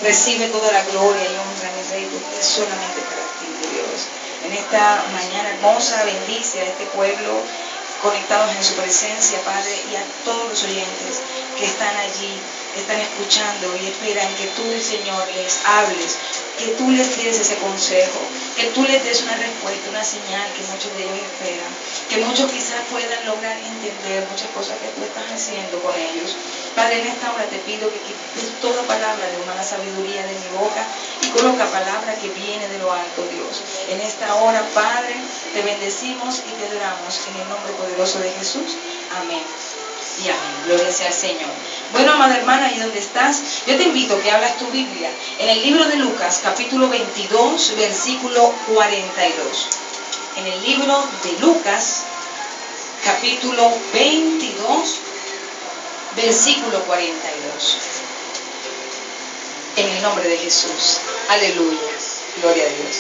Recibe toda la gloria y honra, mi Rey, porque es solamente para ti, Dios. En esta mañana hermosa, bendice a este pueblo conectados en su presencia, Padre, y a todos los oyentes que están allí, que están escuchando y esperan que tú, Señor, les hables, que tú les des ese consejo, que tú les des una respuesta, una señal que muchos de ellos esperan, que muchos quizás puedan lograr entender muchas cosas que tú estás haciendo con ellos. Padre, en esta hora te pido que quites toda palabra de humana sabiduría de mi boca y coloca palabra que viene de lo alto, Dios. En esta hora, Padre, te bendecimos y te adoramos en el nombre poderoso de Jesús. Amén. Y amén. Gloria sea al Señor. Bueno, amada hermana, ¿y dónde estás? Yo te invito a que abras tu Biblia en el libro de Lucas, capítulo 22, versículo 42. En el libro de Lucas, capítulo 22, versículo 42. En el nombre de Jesús. Aleluya. Gloria a Dios.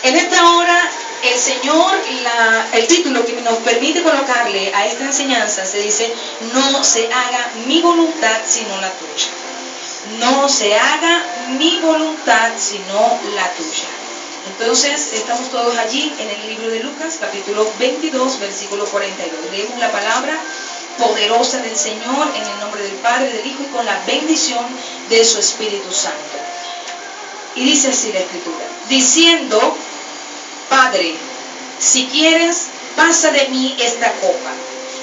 En esta hora, el Señor, el título que nos permite colocarle a esta enseñanza se dice: no se haga mi voluntad sino la tuya. No se haga mi voluntad sino la tuya. Entonces, estamos todos allí en el libro de Lucas, capítulo 22, versículo 42. Leemos la palabra poderosa del Señor en el nombre del Padre, del Hijo y con la bendición de su Espíritu Santo. Y dice así la Escritura: diciendo, Padre, si quieres, pasa de mí esta copa,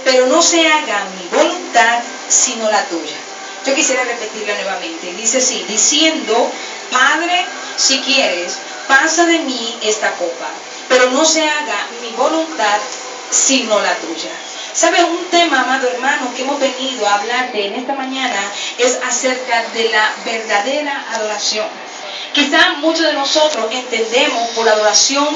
pero no se haga mi voluntad sino la tuya. Yo quisiera repetirla nuevamente. Dice así: diciendo, Padre, si quieres, pasa de mí esta copa, pero no se haga mi voluntad sino la tuya. ¿Sabes? Un tema, amado hermano, que hemos venido a hablarte en esta mañana es acerca de la verdadera adoración. Quizá muchos de nosotros entendemos por adoración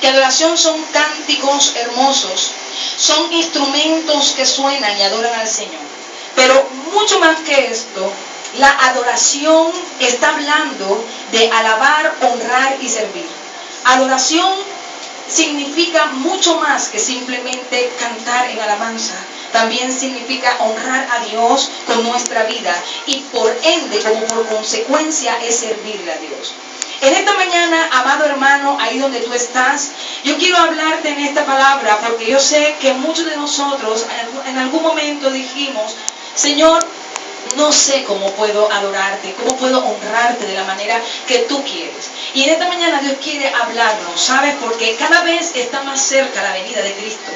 que adoración son cánticos hermosos, son instrumentos que suenan y adoran al Señor. Pero mucho más que esto, la adoración está hablando de alabar, honrar y servir. Adoración significa mucho más que simplemente cantar en alabanza. También significa honrar a Dios con nuestra vida y por ende, como por consecuencia, es servirle a Dios. En esta mañana, amado hermano, ahí donde tú estás, yo quiero hablarte en esta palabra porque yo sé que muchos de nosotros en algún momento dijimos: Señor, no sé cómo puedo adorarte, cómo puedo honrarte de la manera que tú quieres. Y en esta mañana Dios quiere hablarnos, ¿sabes? Porque cada vez está más cerca la venida de Cristo.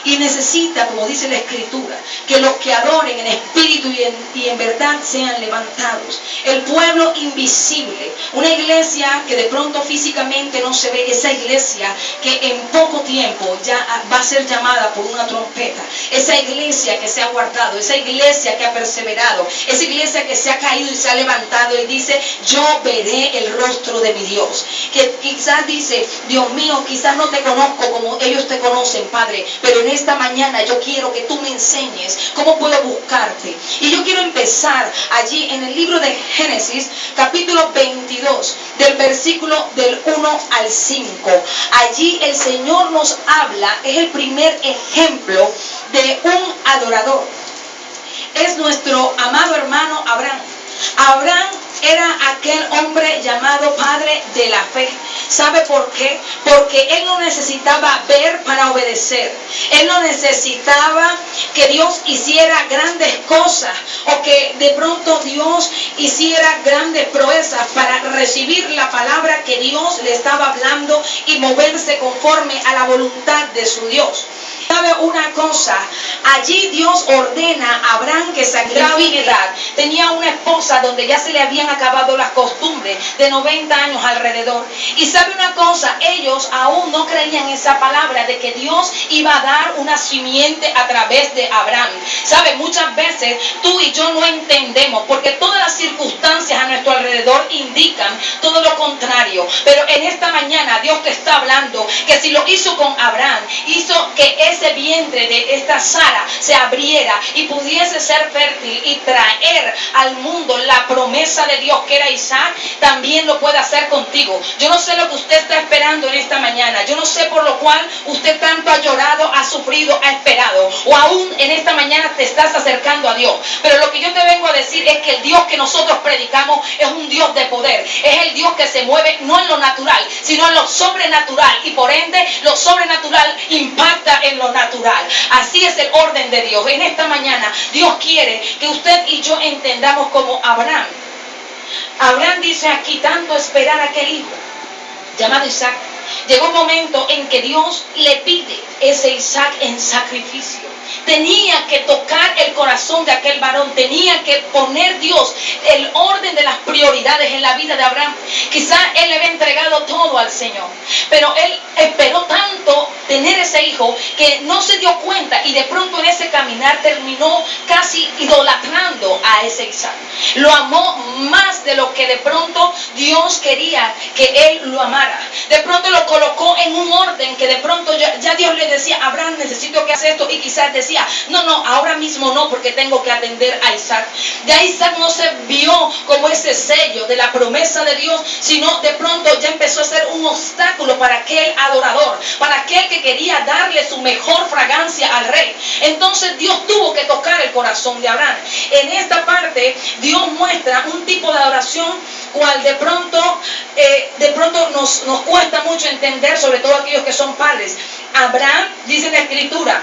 Y necesita, como dice la Escritura, que los que adoren en espíritu y en verdad sean levantados. El pueblo invisible, una iglesia que de pronto físicamente no se ve, esa iglesia que en poco tiempo ya va a ser llamada por una trompeta. Esa iglesia que se ha guardado, esa iglesia que ha perseverado, esa iglesia que se ha caído y se ha levantado y dice: yo veré el rostro de mi Dios. Que quizás dice: Dios mío, quizás no te conozco como ellos te conocen, Padre, pero en esta mañana yo quiero que tú me enseñes cómo puedo buscarte. Y yo quiero empezar allí en el libro de Génesis, capítulo 22, del versículo del 1 al 5. Allí el Señor nos habla, es el primer ejemplo de un adorador. Es nuestro amado hermano Abraham. Abraham era aquel hombre llamado padre de la fe. ¿Sabe por qué? Porque él no necesitaba ver para obedecer. Él no necesitaba que Dios hiciera grandes cosas o que de pronto Dios hiciera grandes proezas para recibir la palabra que Dios le estaba hablando y moverse conforme a la voluntad de su Dios. ¿Sabe una cosa? Allí Dios ordena a Abraham que sacrifique. Tenía una esposa donde ya se le habían acabado las costumbres de 90 años alrededor. Y sabe una cosa, ellos aún no creían esa palabra de que Dios iba a dar una simiente a través de Abraham. Sabe, muchas veces tú y yo no entendemos porque todas las circunstancias a nuestro alrededor indican todo lo contrario. Pero en esta mañana Dios te está hablando que si lo hizo con Abraham, hizo que ese vientre de esta Sara se abriera y pudiese ser fértil y traer al mundo la promesa de Dios que era Isaac, también lo puede hacer contigo. Yo no sé lo que usted está esperando en esta mañana. Yo no sé por lo cual usted tanto ha llorado, ha sufrido, ha esperado. O aún en esta mañana te estás acercando a Dios. Pero lo que yo te vengo a decir es que el Dios que nosotros predicamos es un Dios de poder. Es el Dios que se mueve no en lo natural, sino en lo sobrenatural. Y por ende, lo sobrenatural impacta en lo natural. Así es el orden de Dios. En esta mañana, Dios quiere que usted y yo entendamos como Abraham. Abraham dice aquí, tanto esperar a aquel hijo llamado Isaac. Llegó un momento en que Dios le pide ese Isaac en sacrificio. Tenía que tocar el corazón de aquel varón. Tenía que poner Dios el orden de las prioridades en la vida de Abraham. Quizás él le había entregado todo al Señor, pero él esperó tanto tener ese hijo que no se dio cuenta, y de pronto en ese caminar terminó casi idolatrando a ese Isaac. Lo amó más de lo que de pronto Dios quería que él lo amara. De pronto lo colocó en un orden que de pronto ya Dios le decía, Abraham, necesito que hagas esto, y quizás decía, no, ahora mismo no, porque tengo que atender a Isaac. Ya Isaac no se vio como ese sello de la promesa de Dios, sino de pronto ya empezó a ser un obstáculo para aquel adorador, para aquel que quería darle su mejor fragancia al rey. Entonces Dios tuvo que tocar el corazón de Abraham. En esta parte Dios muestra un tipo de adoración cual de pronto nos cuesta mucho entender, sobre todo aquellos que son padres. Abraham, dice la Escritura,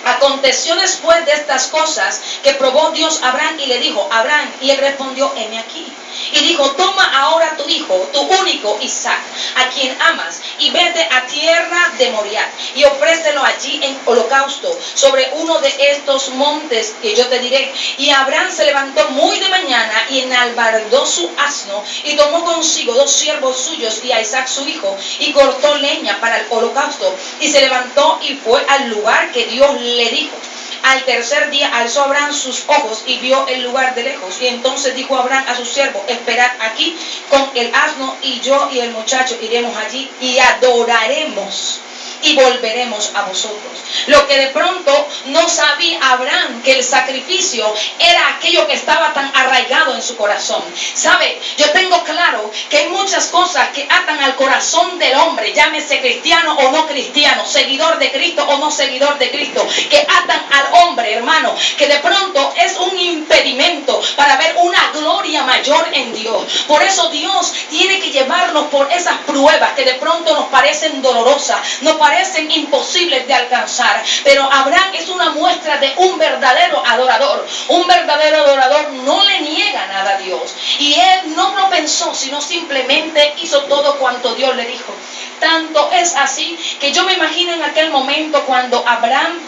aconteció después de estas cosas que probó Dios a Abraham y le dijo, Abraham, y él respondió, heme aquí. Y dijo, toma ahora tu hijo, tu único Isaac, a quien amas, y vete a tierra de Moriah, y ofrécelo allí en holocausto, sobre uno de estos montes que yo te diré. Y Abraham se levantó muy de mañana, y enalbardó su asno, y tomó consigo 2 siervos suyos, y a Isaac su hijo, y cortó leña para el holocausto, y se levantó y fue al lugar que Dios le dijo. Al tercer día alzó Abraham sus ojos y vio el lugar de lejos. Y entonces dijo Abraham a su siervo, esperad aquí con el asno, y yo y el muchacho iremos allí y adoraremos y volveremos a vosotros. Lo que de pronto no sabía Abraham, que el sacrificio era aquello que estaba tan arraigado en su corazón. ¿Sabe? Yo tengo claro que hay muchas cosas que atan al corazón del hombre, llámese cristiano o no cristiano, seguidor de Cristo o no seguidor de Cristo, que atan al hombre, hermano, que de pronto es un impedimento para ver una gloria mayor en Dios. Por eso Dios tiene que llevarnos por esas pruebas que de pronto nos parecen dolorosas, nos parecen imposibles de alcanzar. Pero Abraham es una muestra de un verdadero adorador. Un verdadero adorador no le niega nada a Dios. Y él no lo pensó, sino simplemente hizo todo cuanto Dios le dijo. Tanto es así que yo me imagino en aquel momento cuando Abraham,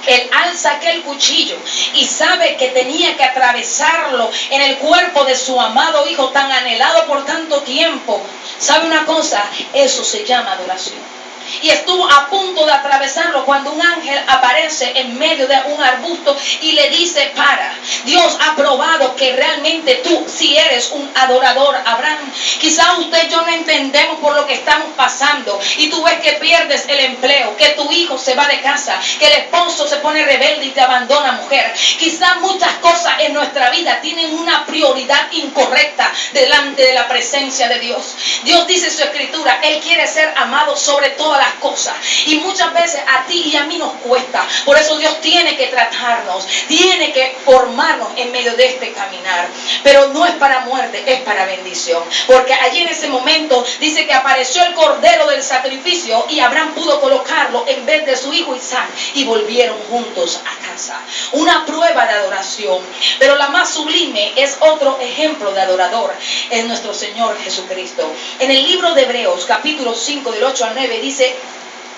él alza aquel cuchillo y sabe que tenía que atravesarlo en el cuerpo de su amado hijo tan anhelado por tanto tiempo. ¿Sabe una cosa? Eso se llama adoración. Y estuvo a punto de atravesarlo cuando un ángel aparece en medio de un arbusto y le dice, para. Dios ha probado que realmente tú sí eres un adorador, Abraham. Quizá usted y yo no entendemos por lo que estamos pasando, y tú ves que pierdes el empleo, que tu hijo se va de casa, que el esposo se pone rebelde y te abandona, mujer. Quizá muchas cosas en nuestra vida tienen una prioridad incorrecta delante de la presencia de Dios. Dios dice en su Escritura, Él quiere ser amado sobre todas las cosas, y muchas veces a ti y a mí nos cuesta. Por eso Dios tiene que tratarnos, tiene que formarnos en medio de este caminar, pero no es para muerte, es para bendición, porque allí en ese momento dice que apareció el cordero del sacrificio y Abraham pudo colocarlo en vez de su hijo Isaac, y volvieron juntos a casa. Una prueba de adoración, pero la más sublime es otro ejemplo de adorador, es nuestro Señor Jesucristo. En el libro de Hebreos capítulo 5 del 8 al 9 dice,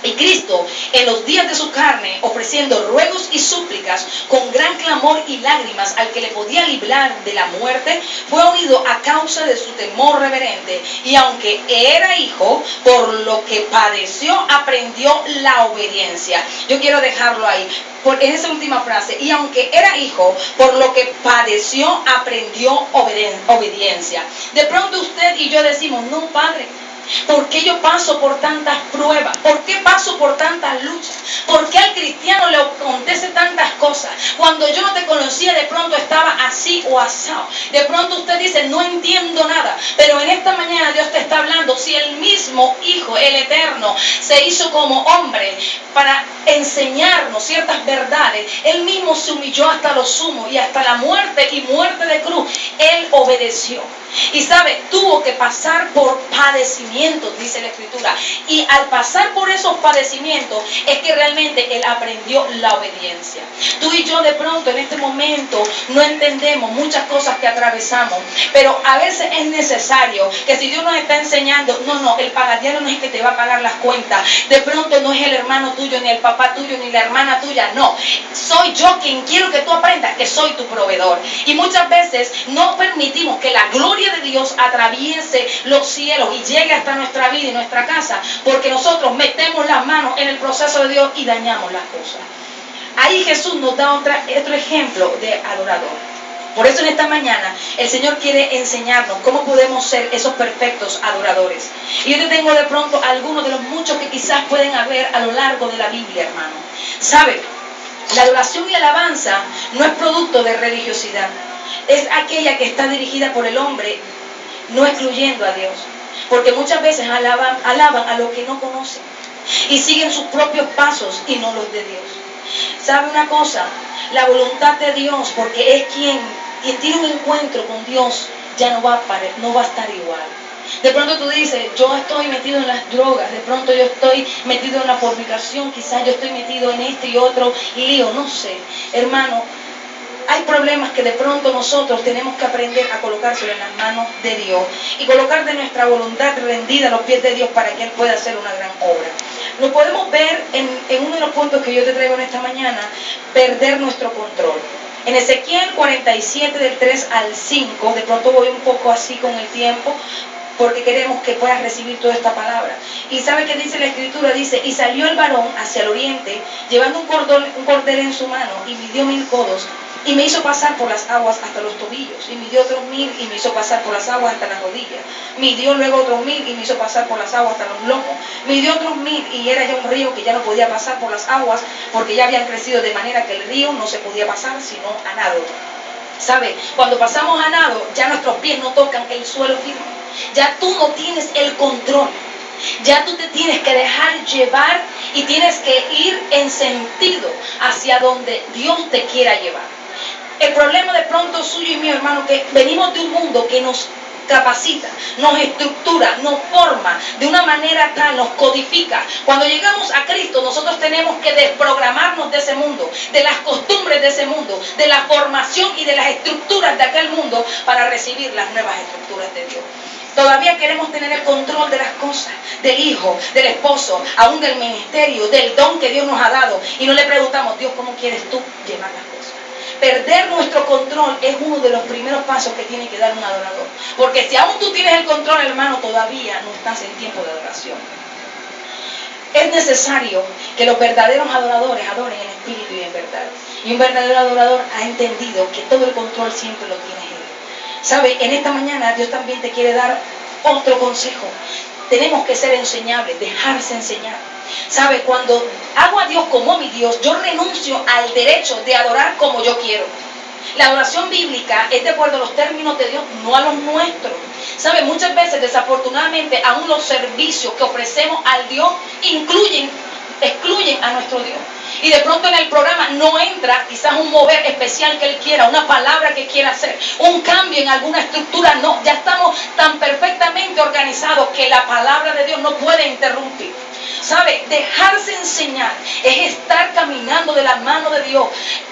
Y Cristo, en los días de su carne, ofreciendo ruegos y súplicas con gran clamor y lágrimas al que le podía librar de la muerte, fue oído a causa de su temor reverente. Y aunque era hijo, por lo que padeció, aprendió la obediencia. Yo quiero dejarlo ahí, en esa última frase. Y aunque era hijo, por lo que padeció, aprendió obediencia. De pronto usted y yo decimos, no, Padre, ¿por qué yo paso por tantas pruebas? ¿Por qué paso por tantas luchas? ¿Por qué al cristiano le acontece tantas cosas? Cuando yo no te conocía, de pronto estaba así o asado. De pronto usted dice, no entiendo nada. Pero en esta mañana Dios te está hablando. Si el mismo Hijo, el Eterno, se hizo como hombre para enseñarnos ciertas verdades, Él mismo se humilló hasta lo sumo y hasta la muerte y muerte de cruz. Él obedeció. Y sabe, tuvo que pasar por padecimientos, dice la Escritura. Y al pasar por esos padecimientos es que realmente Él aprendió la obediencia. Tú y yo de pronto en este momento no entendemos muchas cosas que atravesamos. Pero a veces es necesario que si Dios nos está enseñando, no, el pagadiano no es el que te va a pagar las cuentas. De pronto no es el hermano tuyo, ni el papá tuyo, ni la hermana tuya. No, soy yo quien quiero que tú aprendas que soy tu proveedor. Y muchas veces no permitimos que la gloria de Dios atraviese los cielos y llegue hasta nuestra vida y nuestra casa, porque nosotros metemos las manos en el proceso de Dios y dañamos las cosas. Ahí Jesús nos da otro ejemplo de adorador. Por eso en esta mañana el Señor quiere enseñarnos cómo podemos ser esos perfectos adoradores. Y yo te tengo de pronto algunos de los muchos que quizás pueden haber a lo largo de la Biblia, hermano. ¿Sabe? La adoración y la alabanza no es producto de religiosidad. Es aquella que está dirigida por el hombre, no excluyendo a Dios. Porque muchas veces alaban a lo que no conocen y siguen sus propios pasos y no los de Dios. ¿Sabe una cosa? La voluntad de Dios, porque es quien tiene un encuentro con Dios, ya no va a estar igual. De pronto tú dices, yo estoy metido en las drogas, de pronto yo estoy metido en la fornicación, quizás yo estoy metido en este y otro lío, no sé. Hermano, hay problemas que de pronto nosotros tenemos que aprender a colocárselo en las manos de Dios y colocar de nuestra voluntad rendida a los pies de Dios para que Él pueda hacer una gran obra. Lo podemos ver en uno de los puntos que yo te traigo en esta mañana, perder nuestro control. En Ezequiel 47 del 3 al 5, de pronto voy un poco así con el tiempo, porque queremos que puedas recibir toda esta palabra. Y sabe que dice la Escritura, dice, y salió el varón hacia el oriente, llevando un cordel en su mano, y midió 1000 codos, y me hizo pasar por las aguas hasta los tobillos, y midió otros 1000, y me hizo pasar por las aguas hasta las rodillas, midió luego otros 1000, y me hizo pasar por las aguas hasta los lomos, midió otros 1000, y era ya un río que ya no podía pasar por las aguas, porque ya habían crecido de manera que el río no se podía pasar, sino a nado. ¿Sabe? Cuando pasamos a nado, ya nuestros pies no tocan el suelo firme. Ya tú no tienes el control. Ya tú te tienes que dejar llevar y tienes que ir en sentido hacia donde Dios te quiera llevar. El problema de pronto suyo y mío, hermano, que venimos de un mundo que nos capacita, nos estructura, nos forma de una manera tal, nos codifica. Cuando llegamos a Cristo, nosotros tenemos que desprogramarnos de ese mundo, de las costumbres de ese mundo, de la formación y de las estructuras de aquel mundo para recibir las nuevas estructuras de Dios. Todavía queremos tener el control de las cosas, del hijo, del esposo, aún del ministerio, del don que Dios nos ha dado. Y no le preguntamos, Dios, ¿cómo quieres tú llevar las cosas? Perder nuestro control es uno de los primeros pasos que tiene que dar un adorador. Porque si aún tú tienes el control, hermano, todavía no estás en tiempo de adoración. Es necesario que los verdaderos adoradores adoren en espíritu y en verdad. Y un verdadero adorador ha entendido que todo el control siempre lo tiene Él. ¿Sabe? En esta mañana Dios también te quiere dar otro consejo. Tenemos que ser enseñables, dejarse enseñar. ¿Sabe? Cuando hago a Dios como mi Dios, yo renuncio al derecho de adorar como yo quiero. La adoración bíblica es de acuerdo a los términos de Dios, no a los nuestros. ¿Sabe? Muchas veces, desafortunadamente, aún los servicios que ofrecemos al Dios excluyen a nuestro Dios. Y de pronto en el programa no entra quizás un mover especial que Él quiera, una palabra que quiera hacer, un cambio en alguna estructura. No, ya estamos tan perfectamente organizados que la palabra de Dios no puede interrumpir. ¿Sabe? Dejarse enseñar es estar caminando de la mano de Dios,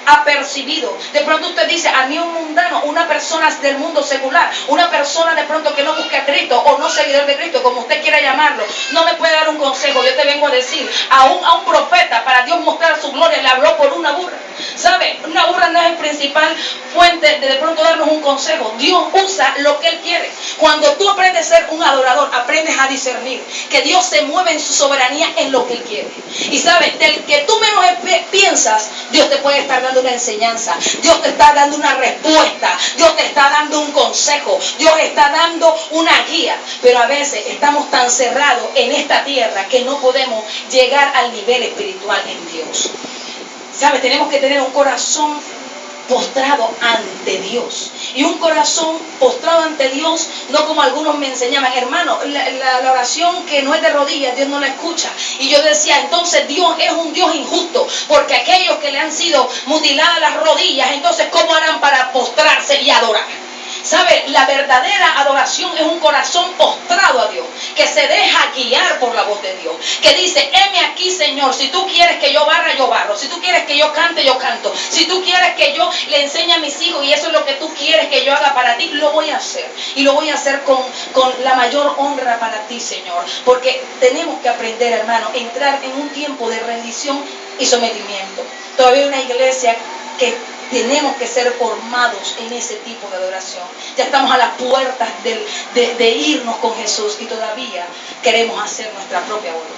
apercibido. De pronto usted dice, a mí un mundano, una persona del mundo secular, una persona de pronto que no busque a Cristo o no seguidor de Cristo, como usted quiera llamarlo, no me puede dar un consejo. Yo te vengo a decir, a un profeta, para Dios mostrar su gloria, le habló por una burra. ¿Sabe? Una burra no es el principal fuente de pronto darnos un consejo. Dios usa lo que Él quiere. Cuando tú aprendes a ser un adorador, aprendes a discernir que Dios se mueve en su soberanía en lo que Él quiere. Y sabes, del que tú menos piensas, Dios te puede estar dando una enseñanza, Dios te está dando una respuesta, Dios te está dando un consejo, Dios está dando una guía. Pero a veces estamos tan cerrados en esta tierra que no podemos llegar al nivel espiritual en Dios. ¿Sabes? Tenemos que tener un corazón postrado ante Dios. Y un corazón postrado ante Dios, no como algunos me enseñaban, hermano, la oración que no es de rodillas, Dios no la escucha. Y yo decía, entonces Dios es un Dios injusto, porque aquellos que le han sido mutiladas las rodillas, entonces ¿cómo harán para postrarse y adorar? ¿Sabe? La verdadera adoración es un corazón postrado a Dios, que se deja guiar por la voz de Dios, que dice, heme aquí, Señor, si tú quieres que yo barra, yo barro, si tú quieres que yo cante, yo canto, si tú quieres que yo le enseñe a mis hijos y eso es lo que tú quieres que yo haga para ti, lo voy a hacer. Y lo voy a hacer con la mayor honra para ti, Señor, porque tenemos que aprender, hermano, a entrar en un tiempo de rendición y sometimiento. Todavía hay una iglesia que tenemos que ser formados en ese tipo de adoración. Ya estamos a las puertas de irnos con Jesús y todavía queremos hacer nuestra propia voluntad.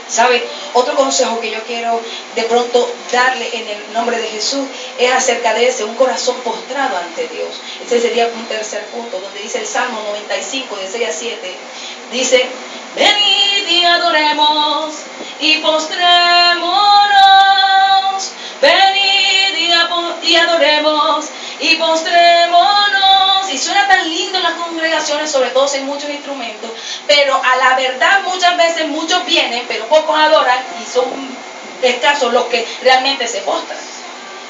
¿Sabe? Otro consejo que yo quiero de pronto darle en el nombre de Jesús es acerca de un corazón postrado ante Dios. Ese sería un tercer punto, donde dice el Salmo 95, de 6 a 7. Dice, venid y adoremos y postrémonos. Venid y adoremos y postrémonos. Y suena tan lindo en las congregaciones, sobre todo si hay muchos instrumentos, pero a la verdad muchas veces muchos vienen, pero pocos adoran y son escasos los que realmente se postran.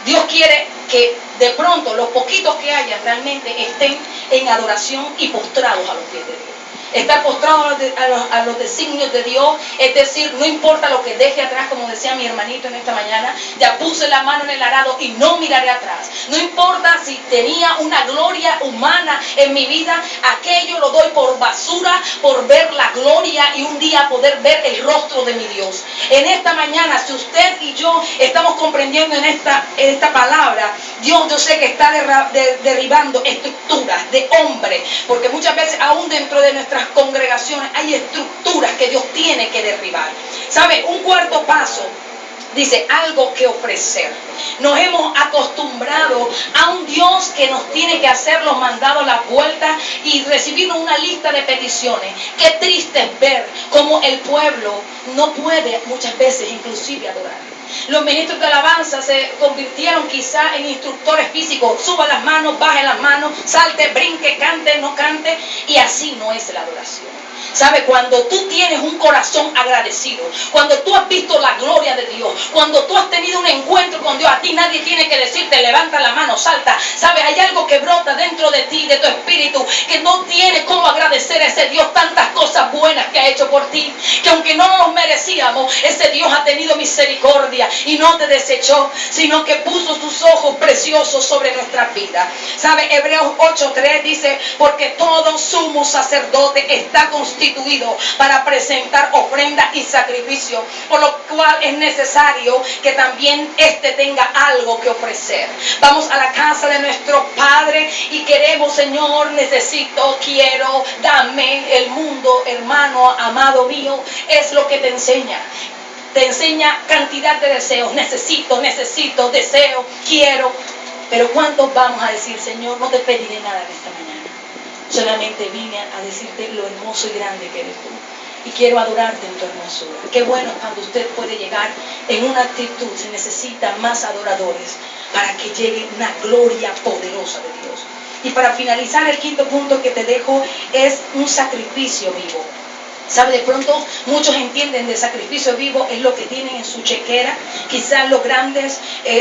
Dios quiere que de pronto los poquitos que haya realmente estén en adoración y postrados a los pies de Dios. Estar postrado a los designios de Dios, es decir, no importa lo que deje atrás, como decía mi hermanito en esta mañana, ya puse la mano en el arado y no miraré atrás. No importa si tenía una gloria humana en mi vida, aquello lo doy por basura, por ver la gloria y un día poder ver el rostro de mi Dios. En esta mañana, si usted y yo estamos comprendiendo en esta palabra, Dios yo sé que está derribando estructuras de hombre, porque muchas veces aún dentro de nuestras congregaciones hay estructuras que Dios tiene que derribar. ¿Sabe? Un cuarto paso dice algo que ofrecer. Nos hemos acostumbrado a un Dios que nos tiene que hacer los mandados, las vueltas y recibirnos una lista de peticiones. Qué triste es ver cómo el pueblo no puede muchas veces inclusive adorar. Los ministros de alabanza se convirtieron quizá en instructores físicos. Suba las manos, baje las manos, salte, brinque, cante, no cante. Y así no es la adoración. ¿Sabe? Cuando tú tienes un corazón agradecido, cuando tú has visto la gloria de Dios, cuando tú has tenido un encuentro con Dios, a ti nadie tiene que decirte, levanta la mano, salta. ¿Sabe? Hay algo que brota dentro de ti, de tu espíritu, que no tienes cómo agradecer a ese Dios tantas cosas buenas que ha hecho por ti, que aunque no nos merecíamos, ese Dios ha tenido misericordia y no te desechó, sino que puso sus ojos preciosos sobre nuestras vidas. ¿Sabe? Hebreos 8:3 dice, porque todo sumo sacerdote está constituido para presentar ofrenda y sacrificio, por lo cual es necesario que también éste tenga algo que ofrecer. Vamos a la casa de nuestro Padre y queremos, Señor, necesito, quiero, dame. El mundo, hermano, amado mío, es lo que te enseña. Te enseña cantidad de deseos. Necesito, deseo, quiero. Pero ¿cuántos vamos a decir, Señor, no te pediré nada en esta mañana? Solamente vine a decirte lo hermoso y grande que eres tú. Y quiero adorarte en tu hermosura. Qué bueno cuando usted puede llegar en una actitud. Se necesitan más adoradores para que llegue una gloria poderosa de Dios. Y para finalizar, el quinto punto que te dejo es un sacrificio vivo. ¿Sabe? De pronto muchos entienden de sacrificio vivo es lo que tienen en su chequera, quizás los grandes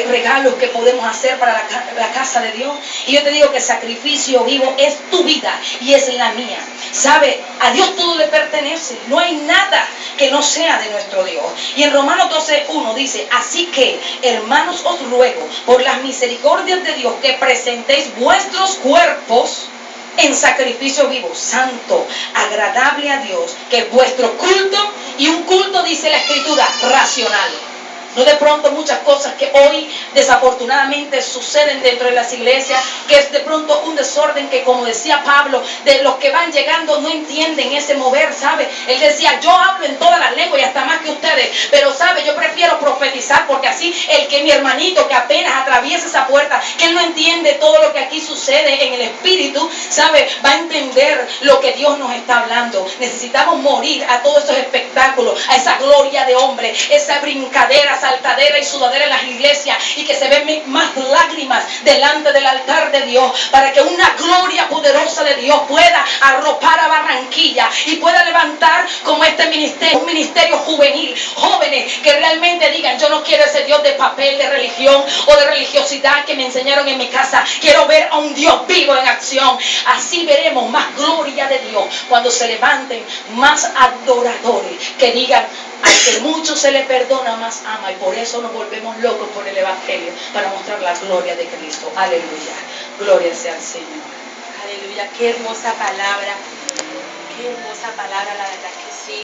regalos que podemos hacer para la casa de Dios. Y yo te digo que sacrificio vivo es tu vida y es la mía. ¿Sabe? A Dios todo le pertenece, no hay nada que no sea de nuestro Dios. Y en Romanos 12:1 dice: así que, hermanos, os ruego por las misericordias de Dios que presentéis vuestros cuerpos en sacrificio vivo, santo, agradable a Dios, que es vuestro culto. Y un culto, dice la Escritura, racional. No de pronto muchas cosas que hoy desafortunadamente suceden dentro de las iglesias, que es de pronto un desorden que, como decía Pablo, de los que van llegando no entienden ese mover, ¿sabe? Él decía: yo hablo en todas las lenguas y hasta más que ustedes, pero ¿sabe? Yo prefiero profetizar, porque así el que mi hermanito que apenas atraviesa esa puerta, que él no entiende todo lo que aquí sucede en el espíritu, ¿sabe? Va a entender lo que Dios nos está hablando. Necesitamos morir a todos esos espectáculos, a esa gloria de hombre, esa brincadera, saltadera y sudadera en las iglesias, y que se ven más lágrimas delante del altar de Dios, para que una gloria poderosa de Dios pueda arropar a Barranquilla y pueda levantar como este ministerio, un ministerio juvenil, jóvenes que realmente digan: yo no quiero ese Dios de papel, de religión o de religiosidad que me enseñaron en mi casa, quiero ver a un Dios vivo en acción. Así veremos más gloria de Dios cuando se levanten más adoradores que digan: al que mucho se le perdona, más ama. Y por eso nos volvemos locos por el Evangelio, para mostrar la gloria de Cristo. Aleluya. Gloria sea al Señor. Aleluya. Qué hermosa palabra. Qué hermosa palabra, la verdad que sí.